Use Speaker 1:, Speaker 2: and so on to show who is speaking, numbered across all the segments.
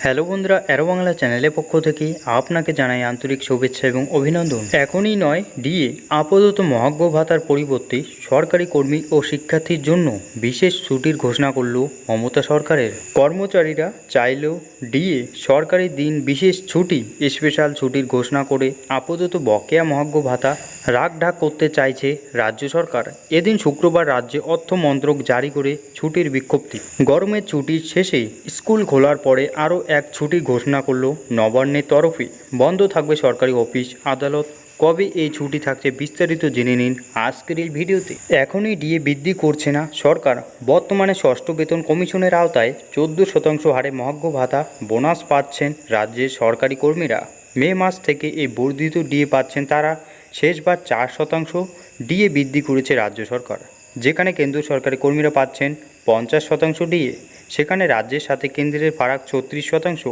Speaker 1: Hello বন্ধুরা, arrow Bangla চ্যানেলের পক্ষ থেকে আপনাকে জানাই আন্তরিক শুভেচ্ছা এবং অভিনন্দন। এখনই নয়, ডিএ আপাতত মহার্ঘ ভাতার পরিবর্তে সরকারি কর্মী ও শিক্ষার্থীর জন্য বিশেষ ছুটির ঘোষণা করল মমতা সরকারের। কর্মচারীরা চাইলেও ডিএ সরকারি দিন বিশেষ ছুটি স্পেশাল ছুটির ঘোষণা করে আপাতত বকেয়া মহার্ঘ ভাতা রাখঢাক করতে চাইছে রাজ্য সরকার। এদিন শুক্রবার রাজ্যে অর্থ মন্ত্রক জারি করে ছুটির বিজ্ঞপ্তি। গরমের ছুটির শেষে স্কুল খোলার পরে আরও এক ছুটির ঘোষণা করল নবান্নের তরফে। বন্ধ থাকবে সরকারি অফিস আদালত। কবে এই ছুটি থাকছে বিস্তারিত জেনে নিন আজকের এই ভিডিওতে। এখনই ডিএ বৃদ্ধি করছে না সরকার। বর্তমানে ষষ্ঠ বেতন কমিশনের আওতায় 14% হারে মহার্ঘ ভাতা বোনাস পাচ্ছেন রাজ্যের সরকারি কর্মীরা। মে মাস থেকে এই বর্ধিত ডিএ পাচ্ছেন তারা। শেষবার 4% ডিএ বৃদ্ধি করেছে রাজ্য সরকার। যেখানে কেন্দ্রীয় সরকারি কর্মীরা পাচ্ছেন 50% ডিএ, সেখানে রাজ্যের সাথে কেন্দ্রের ফারাক 36%।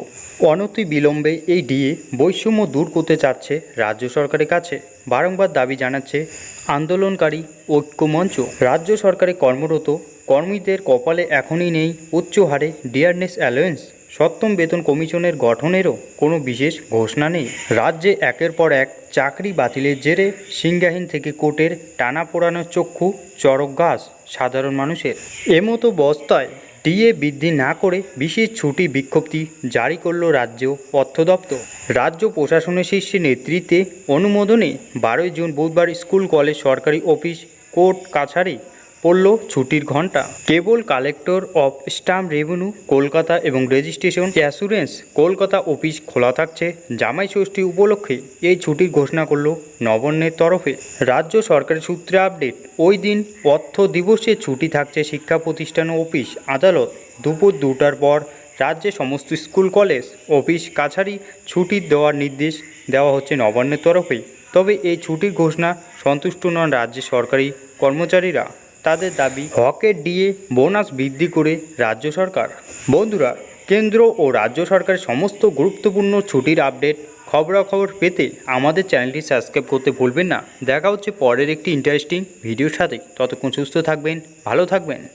Speaker 1: অনতি বিলম্বে এই ডিএ বৈষম্য দূর করতে চাচ্ছে রাজ্য সরকারের কাছে বারংবার দাবি জানাচ্ছে আন্দোলনকারী ঐক্যমঞ্চ। রাজ্য সরকারে কর্মরত কর্মীদের কপালে এখনই নেই উচ্চ হারে ডিয়ারনেস অ্যালায়েন্স। সপ্তম বেতন কমিশনের গঠনেরও কোনো বিশেষ ঘোষণা নেই। রাজ্যে একের পর এক চাকরি বাতিলের জেরে সিংহাহীন থেকে কোর্টের টানা পোড়ানোর চক্ষু চড়ক গাছ সাধারণ মানুষের। এমতো অবস্থায় ডিএ বৃদ্ধি না করে বিশেষ ছুটি বিজ্ঞপ্তি জারি করল রাজ্য অর্থ দপ্তর। রাজ্য প্রশাসনের শীর্ষ নেতৃত্বে অনুমোদনে 12 জুন বুধবার স্কুল কলেজ সরকারি অফিস কোর্ট কাছারি পড়ল ছুটির ঘণ্টা। কেবল collector of stamp revenue Kolkata এবং রেজিস্ট্রেশন অ্যাসুরেন্স কলকাতা অফিস খোলা থাকছে। জামাই ষষ্ঠী উপলক্ষে এই ছুটির ঘোষণা করল নবান্নের তরফে। রাজ্য সরকারের সূত্রে আপডেট, ওই দিন অর্থ দিবসে ছুটি থাকছে শিক্ষা প্রতিষ্ঠান ও অফিস আদালত। দুপুর 2টার পর রাজ্যে সমস্ত স্কুল কলেজ অফিস কাছারি ছুটি দেওয়ার নির্দেশ দেওয়া হচ্ছে নবান্নের তরফে। তবে এই ছুটির ঘোষণা সন্তুষ্ট নন রাজ্যের সরকারি কর্মচারীরা। তাদের দাবি হকের ডিএ বোনাস বৃদ্ধি করে রাজ্য সরকার। বন্ধুরা, কেন্দ্র ও রাজ্য সরকারের সমস্ত গুরুত্বপূর্ণ ছুটির আপডেট খবরাখবর পেতে আমাদের চ্যানেলটি সাবস্ক্রাইব করতে ভুলবেন না। দেখা হচ্ছে পরের একটি ইন্টারেস্টিং ভিডিওর সাথে। ততক্ষণ সুস্থ থাকবেন, ভালো থাকবেন।